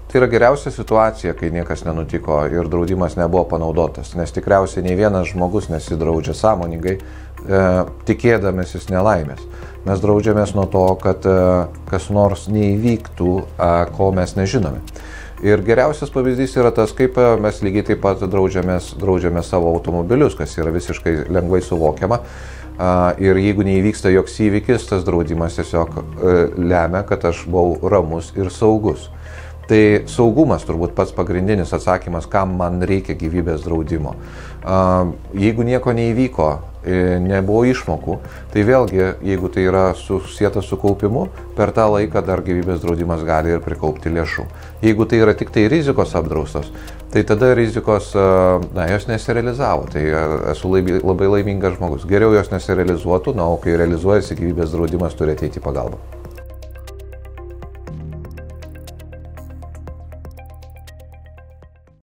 Tai yra geriausia situacija, kai niekas nenutiko ir draudimas nebuvo panaudotas, nes tikriausiai nei vienas žmogus nesidraudžia sąmoningai, tikėdamasis nelaimės. Mes draudžiamės nuo to, kad kas nors neįvyktų, ko mes nežinome. Ir geriausias pavyzdys yra tas, kaip mes lygiai taip pat draudžiame savo automobilius, kas yra visiškai lengvai suvokiama. Ir jeigu neįvyksta joks įvykis, tas draudimas tiesiog lemia, kad aš buvau ramus ir saugus. Tai saugumas turbūt pats pagrindinis atsakymas, kam man reikia gyvybės draudimo. Jeigu nieko neįvyko, nebuvo išmokų, tai vėlgi, jeigu tai yra susijęta su kaupimu, per tą laiką dar gyvybės draudimas gali ir prikaupti lėšų. Jeigu tai yra tik tai rizikos apdraustos, tai tada rizikos, jos nesirealizavo. Tai esu labai laimingas žmogus. Geriau jos nesirealizuotų, o kai realizuojasi gyvybės draudimas, turi ateiti į pagalbą.